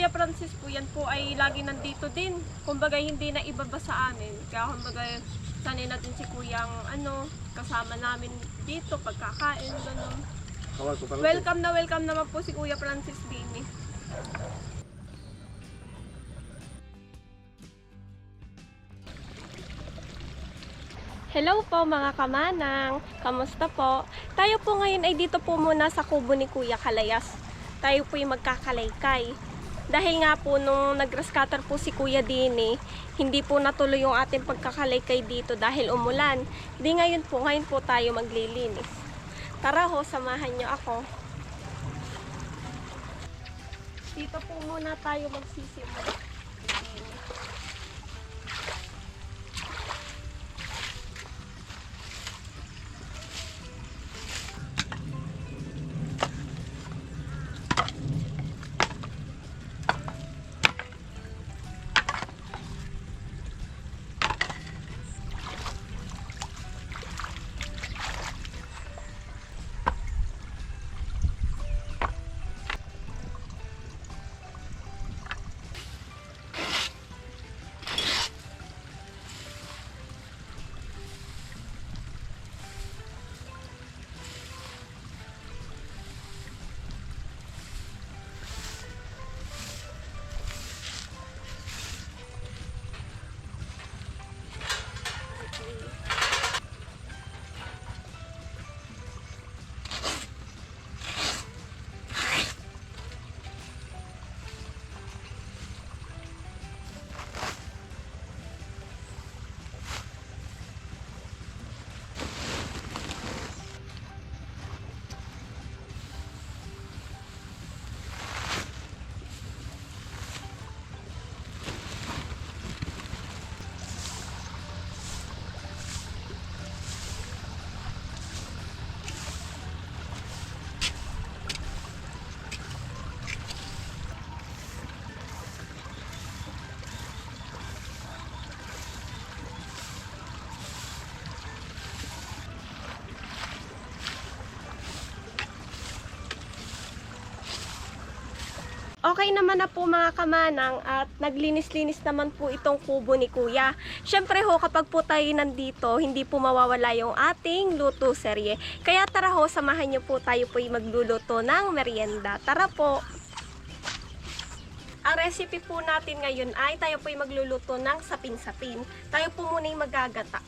Kuya Francis po, yan po ay lagi nandito din. Kumbaga hindi na ibaba sa amin. Kaya kumbaga sanay natin si Kuyang kasama namin dito pagkakain, gano'n. Welcome naman po si Kuya Francis din eh. Hello po mga kamanang, kamusta po? Tayo po ngayon ay dito po muna sa kubo ni Kuya Kalayas. Tayo po yung magkakalaykay. Dahil nga po nung nag-grass-cutter po si Kuya Dini, hindi po natuloy yung ating pagkakalaykay dito dahil umulan. Di ngayon po tayo maglilinis. Tara ho, samahan nyo ako. Dito po muna tayo magsisimula. Okay naman na po mga kamanang at naglinis-linis naman po itong kubo ni Kuya. Syempre ho, kapag po tayo nandito, hindi po mawawala yung ating luto serye. Kaya tara ho, samahan nyo po tayo po yung magluluto ng merienda. Tara po! Ang recipe po natin ngayon ay tayo po yung magluluto ng sapin-sapin. Tayo po muna yung magagata.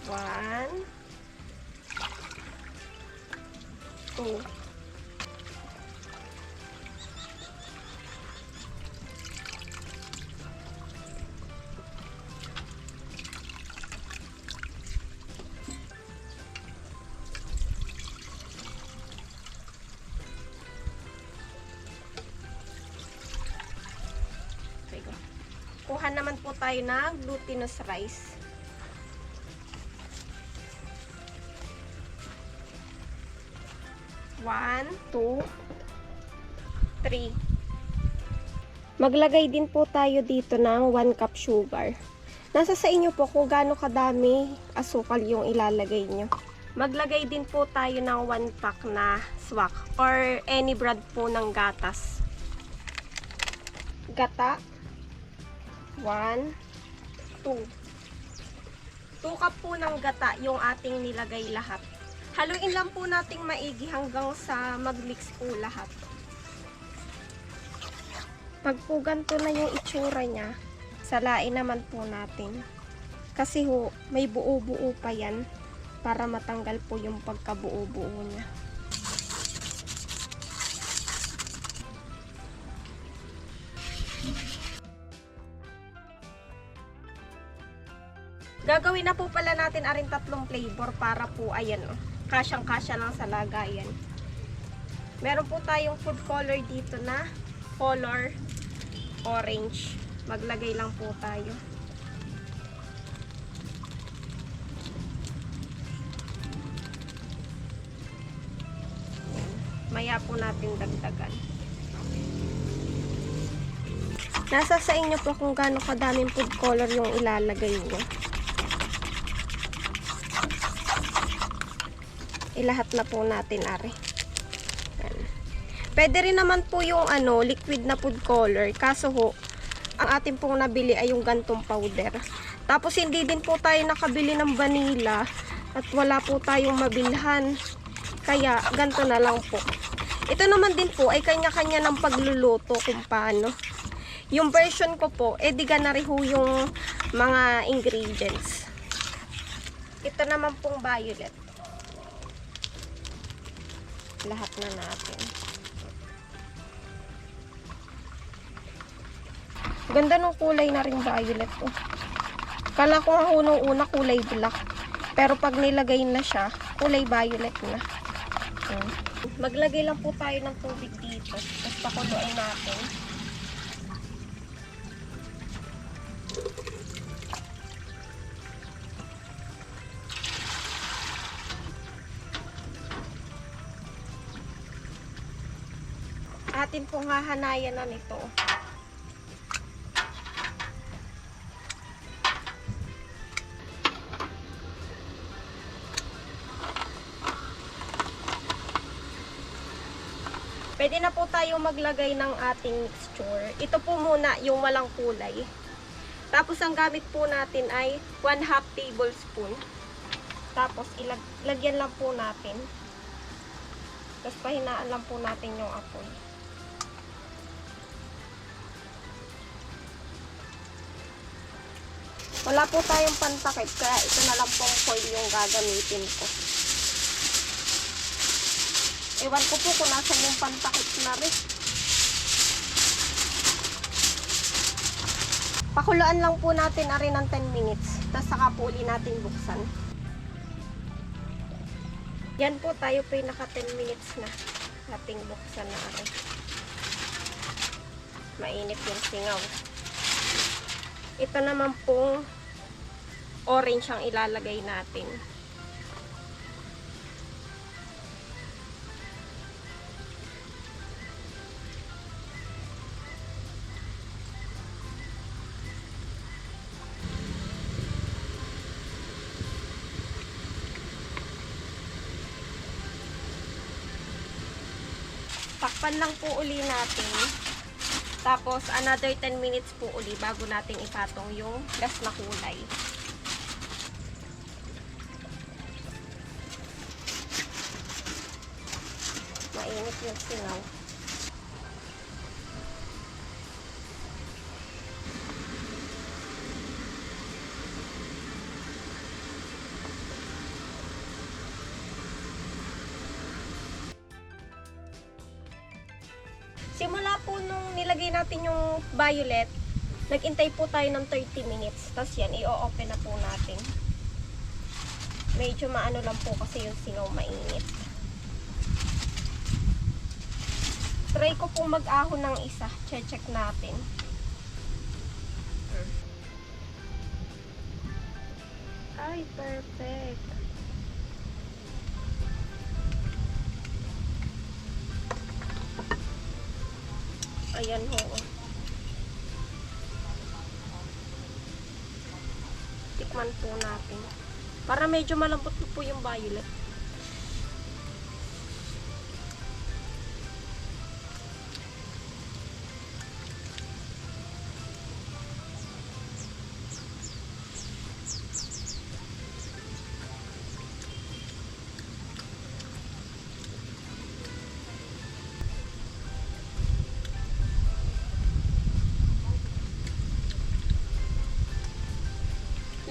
One. 2. Kuha naman po tayo ng glutinous rice. One, 2, 3. Maglagay din po tayo dito ng 1 cup sugar. Nasa sa inyo po kung gaano kadami asukal yung ilalagay nyo. Maglagay din po tayo ng 1 pack na swak or any brand po ng gatas. Gata. 1, 2. 2 cup po ng gata yung ating nilagay lahat. Haluin lang po nating maigi hanggang sa mag-mix po lahat. Pag po ganito na yung itsura niya, salain naman po natin. Kasi ho, may buo-buo pa yan para matanggal po yung pagkabuo-buo niya. Gagawin na po pala natin aring 3 flavor para po ayan kasyang-kasya lang sa lagayan. Meron po tayong food color dito na color orange. Maglagay lang po tayo. Maya po natin dagdagan. Nasa sa inyo po kung gaano kadaming food color yung ilalagay nyo. Ilahat na po natin, are. Yan. Pwede rin naman po yung liquid na food color. Kaso ho, ang atin pong nabili ay yung gantong powder. Tapos hindi din po tayo nakabili ng vanilla at wala po tayong mabilhan. Kaya ganto na lang po. Ito naman din po ay kanya-kanya ng pagluluto kung paano. Yung version ko po, di ganari ho yung mga ingredients. Ito naman pong violet. Lahat na natin. Ganda ng kulay na rin violet to. Kala ko nga nung una kulay black. Pero pag nilagay na siya, kulay violet na. Maglagay lang po tayo ng tubig dito. Tapos pakuluin natin. Atin pong hahanayan na nito. Pwede na po tayo maglagay ng ating mixture. Ito po muna yung walang kulay. Tapos ang gamit po natin ay 1/2 tablespoon. Tapos ilagyan lang po natin. Tapos pahinaan lang po natin yung apoy. Wala po tayong pantakip, kaya ito na lang pong foil yung gagamitin ko. Ewan ko po kung nasan yung pantakip na rin. Pakuluan lang po natin rin ng 10 minutes. Tapos saka po uli natin buksan. Yan po, tayo po yung naka 10 minutes na. Ating buksan na rin. Mainit yung singaw. Ito naman pong orange ang ilalagay natin. Takpan lang po uli natin. Tapos, another 10 minutes po uli bago natin ipatong yung gas na kulay. Mainit yung singaw. Simula po nung nilagay natin yung violet, nag-intay po tayo ng 30 minutes. Tapos yan, i-open na po natin. Medyo maano lang po kasi yung singaw mainit. Try ko po mag-ahon ng isa. Check natin. Ay, perfect. Ayan ho. Tikman po natin. Para medyo malambot po yung violet.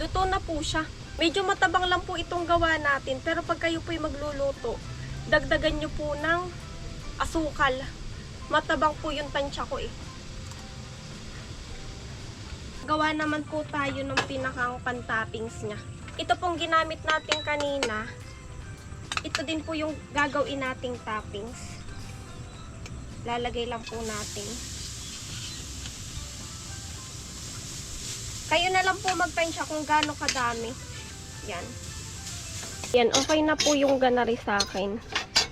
Luto na po siya. Medyo matabang lang po itong gawa natin. Pero pag kayo po'y magluluto, dagdagan nyo po ng asukal. Matabang po yung tansya ko eh. Gawa naman po tayo ng pinakang pan-toppings niya. Ito pong ginamit natin kanina. Ito din po yung gagawin nating toppings. Lalagay lang po natin. Kayo na lang po magtansya kung gaano kadami. Yan. Yan, okay na po yung ganari sa akin.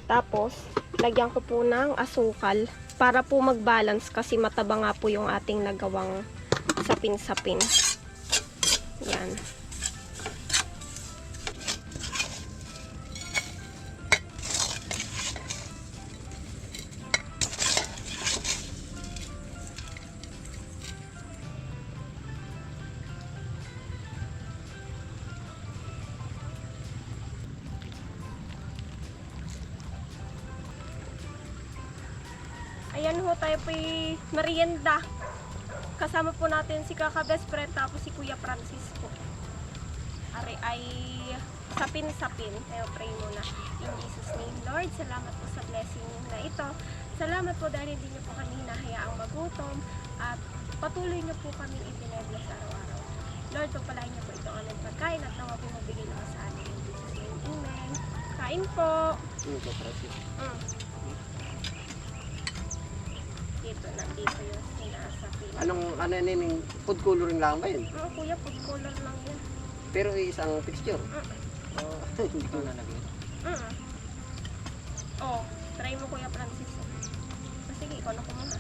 Tapos, lagyan ko po ng asukal para po mag-balance kasi mataba nga po yung ating nagawang sapin-sapin. Yan. Ayan ho, tayo po'y merienda. Kasama po natin si Kaka Best Friend, tapos si Kuya Francisco. Ari ay sapin-sapin. Tayo pray muna. In Jesus' name, Lord, salamat po sa blessing na ito. Salamat po dahil hindi niyo po kami hinahayaang magutom at patuloy niyo po kami ipineblas araw-araw. Lord, pagpalain niyo po itong aming pagkain at nawa po mabigay naman sa amin. In Jesus' name, Amen. Kain po. Dito, nandito yung sinasapin. Ano yun, food coloring lang ba yun? Kuya, food color lang yan. Pero isang texture. Oh, hindi ko na naging. Oh, try mo Kuya Francis. Sige, ikaw na kumuna.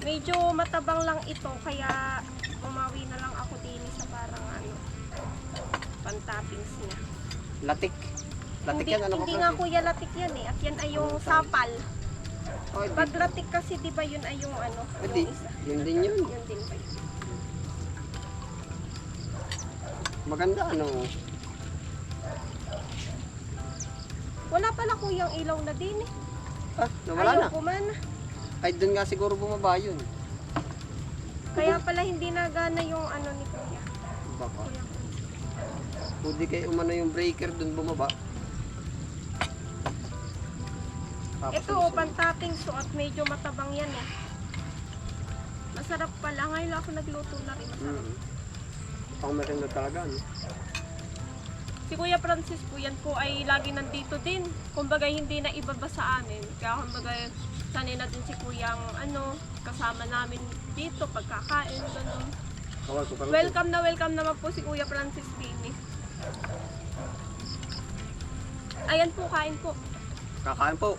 Medyo matabang lang ito, kaya umawi na lang ako din sa parang pantoppings niya. Latik. Latik yan, ano Hindi ka nga Francis? Kuya latik yan eh, at yan ay yung sapal. Oh, Pag latik kasi di ba yun ay yung Hindi, yung isa. yun din yun. Yun din ba yun? Maganda, ano. Wala pala Kuyang ilaw na din eh. Nawala na. Ayaw kumana. Ay, doon nga siguro bumaba yun. Kaya pala hindi nagana yung ni Kuya. Baka. Kuya Francis. Pwede kayo umano yung breaker doon bumaba. Ito pantating suot, medyo matabang yan eh. Masarap pala. Ngayon lang ako nagluto na rin. Masarap. Pang merienda talaga, no? Si Kuya Francis po, yan po ay lagi nandito din. Kumbaga hindi na ibaba sa amin. Kaya kumbaga sanay na din si Kuyang kasama namin dito pagkakain. Ganun. Kawal ko pa rin. Welcome naman po si Kuya Francis din eh. Ayan po, kain po. Kakain po.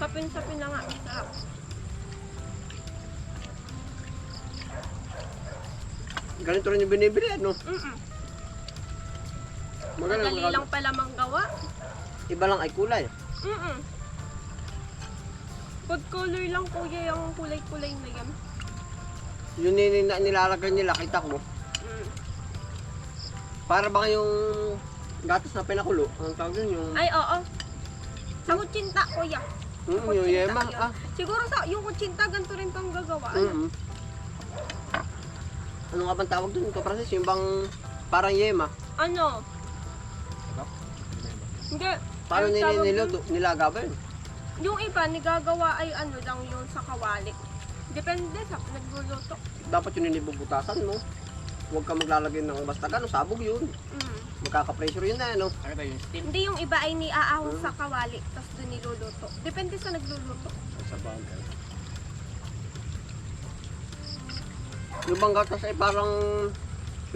Sapin-sapin na nga. Sarap. Ganito rin yung binibili, ano? Madali lang pala manggawa. Iba lang ay kulay. Food color lang Kuya yung kulay-kulay na yan. Yun nilalagay nila, kita ko. Para bang yung gatas na pinakulo. Ang tawag yun yung... Ay, oo. Sa kutsinta, Kuya. yung yema. Yun. Siguro yung kutsinta, ganito rin pang gagawa. Ano nga bang tawag dun? Ito, Francis, yung bang parang yema. Ano? Hindi. Paano Ang tawag niluto? Nilaga ba yun? Yung iba, nigagawa ay lang yun sa kawali. Depende sa nagluluto. Dapat yun inibubutasan mo. Huwag ka maglalagay ng basta gano'n, sabog yun. Magkaka-pressure yun na, ano? Hindi, yung iba ay niaahon sa kawali, tapos doon niluluto. Depende sa nagluluto. Sa bagay. Yung bang gatas ay parang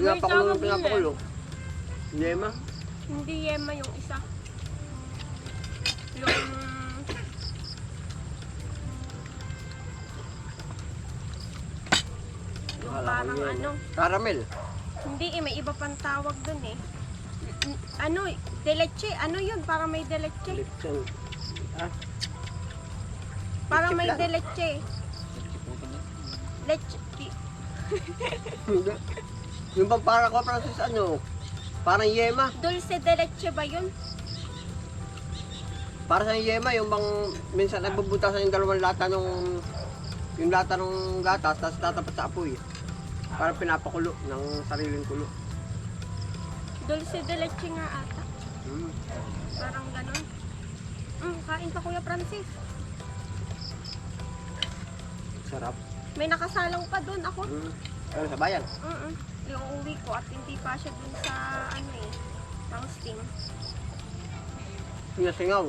tawag yun pinapakulo. Yema? Hindi yema yung isa. Yung parang Caramel. Hindi may iba pang tawag dun eh. Deleche. Ano yun? Parang may deleche. Lipson. Parang may Leche deleche. Leche. Yung bang parang ko, Francis, parang yema. Dulce de leche ba yun? Para sa yema, yung bang minsan nagbubutasan yung dalawang lata yung lata ng gatas, tapos tatapat sa apoy. Para pinapakulo ng sariling kulo. Dulce de leche nga ata. Parang ganun. Kain pa Kuya Francis. Sarap. May nakasalang pa doon ako. Ano sa bayan? Yung uwi ko at hindi pa siya dun sa pang steam. Yung singaw.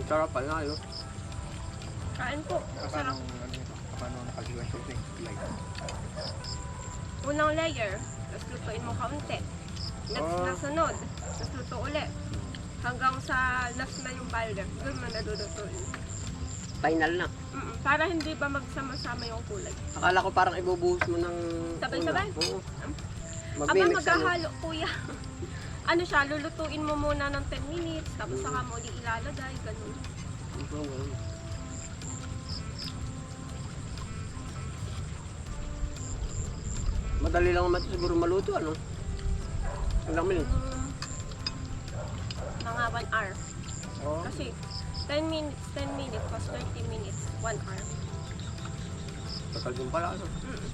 Ang sarap pala, no? Kain po. Masarap. Paano nakaliwan siya like? Unang layer, tapos lutuin mo kaunti. Next na sunod, tapos luto ulit. Hanggang sa last na yung balder, doon mo nadulutuin. Final na. Para hindi ba magsama-sama yung kulay. Akala ko parang ibubuhos mo ng... Sabay-sabay? Oo. Aba, Mag-mix, maghahalo kuya. Siya, lulutuin mo muna ng 10 minutes, tapos saka mo di ilalagay, ganun. Madali lang naman ito siguro maluto, ano? Ilang minutes? mga 1 hour. Oo. Kasi 10 minutes, 10 minutes, plus 30 minutes, 1 hour. Tagal din pala, ano? Mm.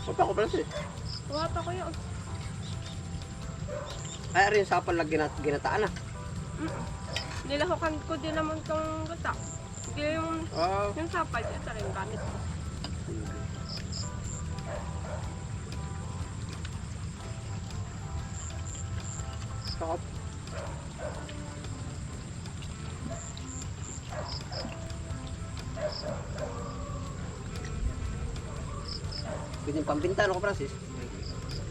Punta ko pala siya. Kuha pa ko yun. Ay, rin sa pala ginataan na. Nilahukan ko din naman tong gata. Hindi Oo. yung sapal, ito rin gamit ko. Sarap. Pwede yung pambinta, ano ko, Francis?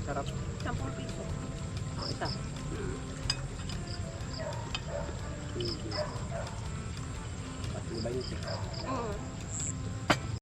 Sarap. 10 piso. Ang isa. Sige. 20. Mm.